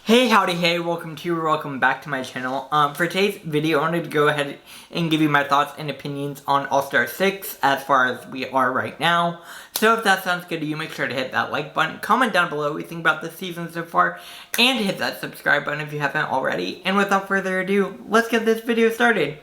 Hey, howdy, hey, welcome back to my channel. For today's video, I wanted to go ahead and give you my thoughts and opinions on All-Star 6 as far as we are right now. So if that sounds good to you, make sure to hit that like button, comment down below what you think about the season so far, and hit that subscribe button if you haven't already. And without further ado, let's get this video started.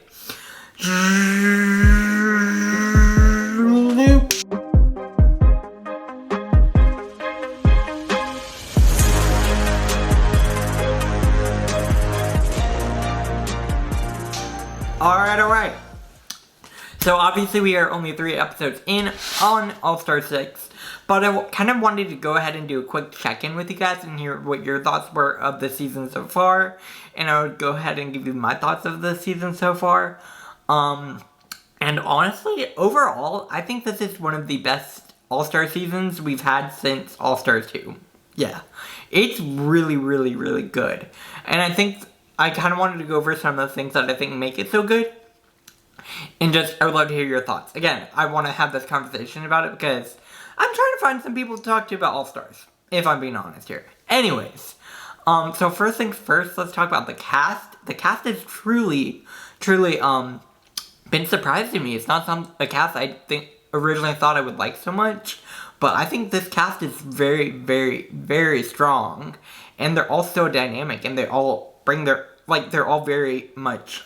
Alright. So obviously we are only 3 episodes in on All-Star 6, but I kind of wanted to go ahead and do a quick check-in with you guys and hear what your thoughts were of the season so far, and I would go ahead and give you my thoughts of the season so far. And honestly, overall, I think this is one of the best All-Star seasons we've had since All-Star 2. Yeah, it's really good, and I think I kind of wanted to go over some of the things that I think make it so good. And I would love to hear your thoughts. Again, I want to have this conversation about it because I'm trying to find some people to talk to about All-Stars, if I'm being honest here. Anyways, so first things first, let's talk about the cast. The cast is truly been surprising me. It's not a cast I think originally thought I would like so much, but I think this cast is very strong, and they're all so dynamic, and they all bring their, they're all very much,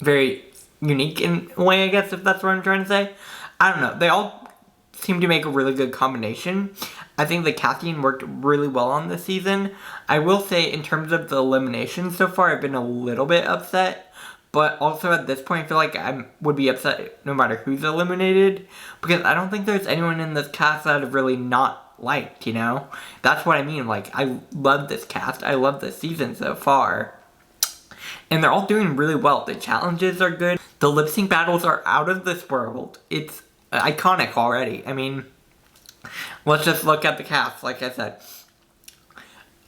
very unique in a way, I guess, if that's what I'm trying to say. I don't know, they all seem to make a really good combination. I think the casting worked really well on this season. I will say, in terms of the elimination so far, I've been a little bit upset, but also at this point, I feel like I would be upset no matter who's eliminated, because I don't think there's anyone in this cast that I've really not liked, you know? That's what I mean, I love this cast, I love this season so far, and they're all doing really well. The challenges are good, the lip sync battles are out of this world, it's iconic already. I mean, let's just look at the cast, like I said.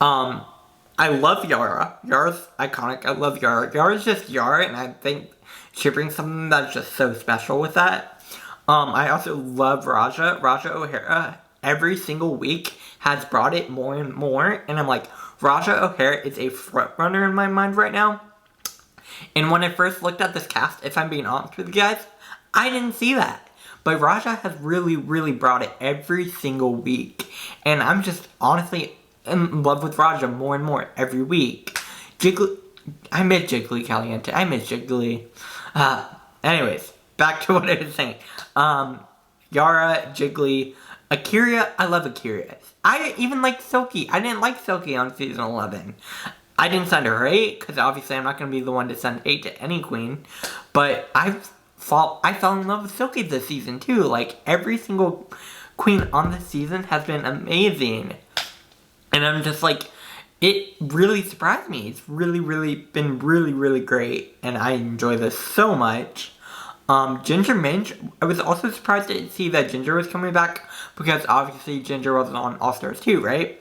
I love Yara. Yara's iconic, I love Yara. Yara's just Yara, and I think she brings something that's just so special with that. I also love Raj'ah. Raj'ah O'Hara, every single week, has brought it more and more, and I'm like, Raj'ah O'Hara is a front runner in my mind right now. And when I first looked at this cast, if I'm being honest with you guys, I didn't see that. But Raj'ah has really brought it every single week, and I'm just honestly in love with Raj'ah more and more every week. I miss Jiggly Caliente. I miss Jiggly. Anyways, back to what I was saying. Yara, Jiggly, Akira, I love Akira. I even like Silky. I didn't like Silky on season 11. I didn't send her hate, because obviously I'm not going to be the one to send hate to any queen. But I fell in love with Silky this season too. Every single queen on this season has been amazing. And I'm just it really surprised me. It's been really great. And I enjoy this so much. Ginger Minj, I was also surprised to see that Ginger was coming back, because obviously Ginger wasn't on All-Stars 2, right?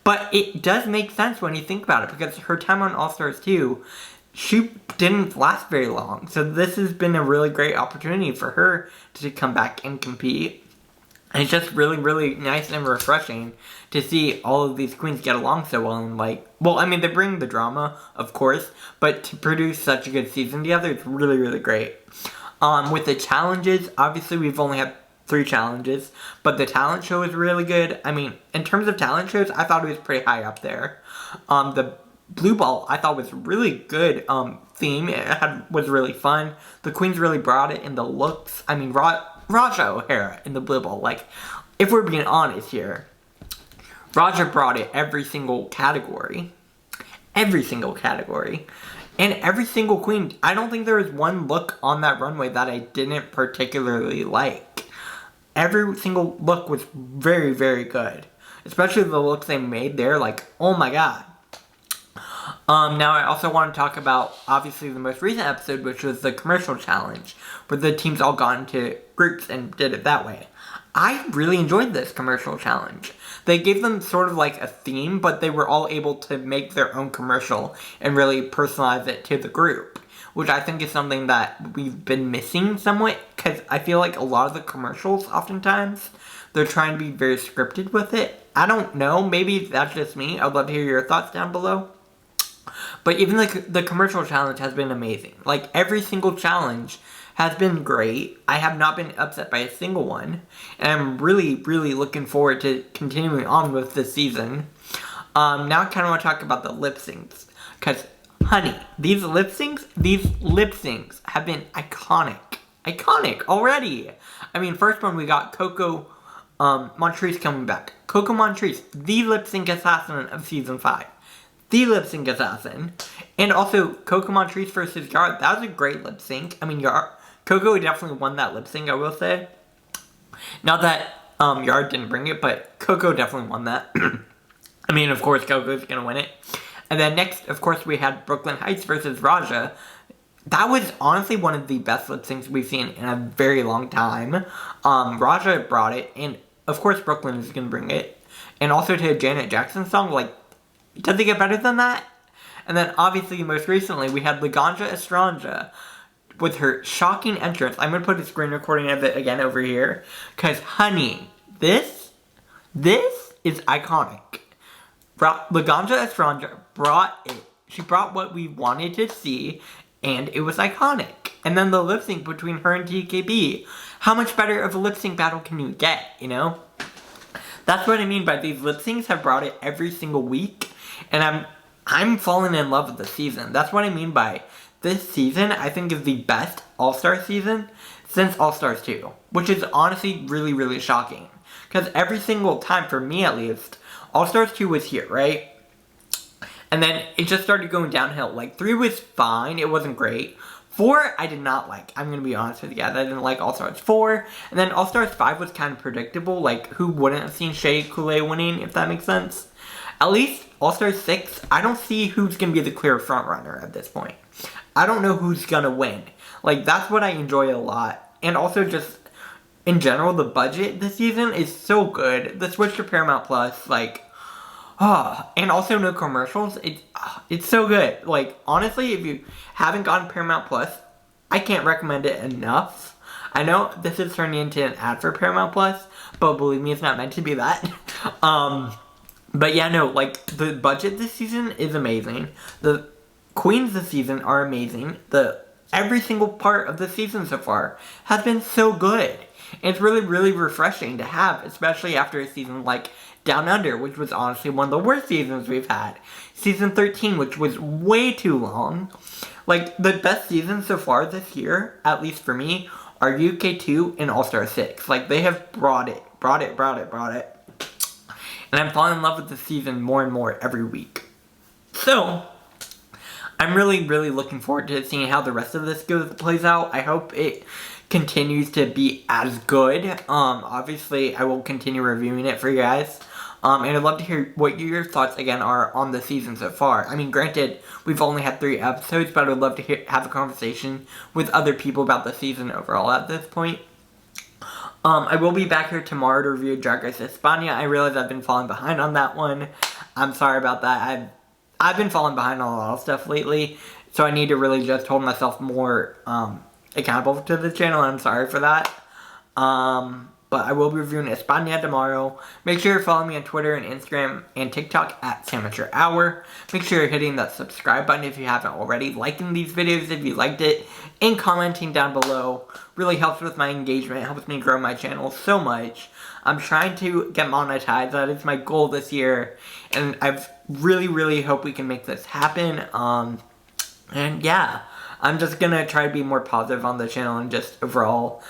But it does make sense when you think about it, because her time on All-Stars 2, she didn't last very long. So this has been a really great opportunity for her to come back and compete. And it's just really nice and refreshing to see all of these queens get along so well. And well, I mean, they bring the drama, of course, but to produce such a good season together, it's really great. With the challenges, obviously we've only had 3 challenges, but the talent show is really good. I mean, in terms of talent shows, I thought it was pretty high up there. The Blue Ball, I thought was really good theme. It was really fun. The queens really brought it in the looks. I mean, Raj'ah O'Hara in the Blue Ball, if we're being honest here, Raj'ah brought it every single category. Every single category. And every single queen, I don't think there was one look on that runway that I didn't particularly like. Every single look was very good. Especially the looks they made there, oh my god. Now I also want to talk about, obviously, the most recent episode, which was the commercial challenge, where the teams all got into groups and did it that way. I really enjoyed this commercial challenge. They gave them sort of a theme, but they were all able to make their own commercial and really personalize it to the group, which I think is something that we've been missing somewhat, because I feel like a lot of the commercials, oftentimes, they're trying to be very scripted with it, I don't know, maybe that's just me. I'd love to hear your thoughts down below. But even the commercial challenge has been amazing. Like, every single challenge has been great. I have not been upset by a single one. And I'm really, really looking forward to continuing on with this season. Now I kind of want to talk about the lip syncs. Because, honey, these lip syncs have been iconic. Iconic already. I mean, first one we got Coco Montrese coming back. Coco Montrese, the lip sync assassin of season 5. The lip sync assassin. And also, Coco Montrese versus Yara. That was a great lip sync. I mean, Coco definitely won that lip sync, I will say. Not that Yara didn't bring it, but Coco definitely won that. I mean, of course, Coco's gonna win it. And then next, of course, we had Brooklyn Heights versus Raj'ah. That was honestly one of the best lip syncs we've seen in a very long time. Raj'ah brought it, and of course, Brooklyn is gonna bring it. And also to a Janet Jackson song, like, does it get better than that? And then, obviously, most recently, we had Laganja Estranja with her shocking entrance. I'm going to put a screen recording of it again over here. Because, honey, this is iconic. Laganja Estranja brought it. She brought what we wanted to see, and it was iconic. And then the lip sync between her and TKB. How much better of a lip sync battle can you get, you know? That's what I mean by these lip syncs have brought it every single week. And I'm falling in love with the season. That's what I mean by this season, I think, is the best All-Star season since All-Stars 2. Which is honestly really, really shocking. Because every single time, for me at least, All-Stars 2 was here, right? And then it just started going downhill. Like, 3 was fine. It wasn't great. 4, I did not like. I'm going to be honest with you guys. I didn't like All-Stars 4. And then All-Stars 5 was kind of predictable. Like, who wouldn't have seen Shea Coulee winning, if that makes sense? At least All-Stars 6, I don't see who's going to be the clear frontrunner at this point. I don't know who's going to win. Like, that's what I enjoy a lot. And also just, in general, the budget this season is so good. The switch to Paramount Plus, like, and also no commercials. It's so good. Like, honestly, if you haven't gotten Paramount Plus, I can't recommend it enough. I know this is turning into an ad for Paramount Plus, but believe me, it's not meant to be that. But yeah, no, like, the budget this season is amazing. The queens this season are amazing. Every single part of the season so far has been so good. And it's really, really refreshing to have, especially after a season like Down Under, which was honestly one of the worst seasons we've had. Season 13, which was way too long. Like, the best seasons so far this year, at least for me, are UK 2 and All-Star 6. Like, they have brought it. And I'm falling in love with the season more and more every week. So, I'm really, really looking forward to seeing how the rest of this plays out. I hope it continues to be as good. Obviously, I will continue reviewing it for you guys. And I'd love to hear what your thoughts, again, are on the season so far. I mean, granted, we've only had 3 episodes, but I would love to have a conversation with other people about the season overall at this point. I will be back here tomorrow to review Drag Race España. I realize I've been falling behind on that one. I'm sorry about that. I've been falling behind on a lot of stuff lately, so I need to really just hold myself more accountable to the channel. I'm sorry for that. But I will be reviewing España tomorrow. Make sure you're following me on Twitter and Instagram and TikTok at SamateurHour. Make sure you're hitting that subscribe button if you haven't already. Liking these videos if you liked it. And commenting down below. Really helps with my engagement. Helps me grow my channel so much. I'm trying to get monetized. That is my goal this year. And I really, really hope we can make this happen. And yeah. I'm just gonna try to be more positive on the channel and just overall,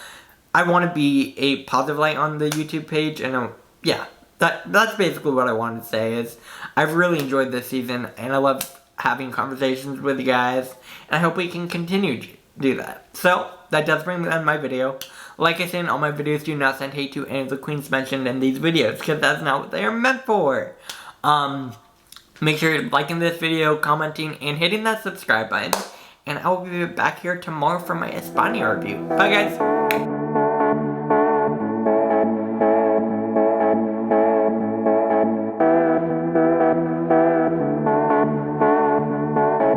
I want to be a positive light on the YouTube page, and yeah, that's basically what I wanted to say. Is I've really enjoyed this season, and I love having conversations with you guys, and I hope we can continue to do that. So that does bring me to my video. Like I said, in all my videos, do not send hate to any of the queens mentioned in these videos, because that's not what they are meant for. Make sure you're liking this video, commenting, and hitting that subscribe button. And I will be back here tomorrow for my España review. Bye, guys.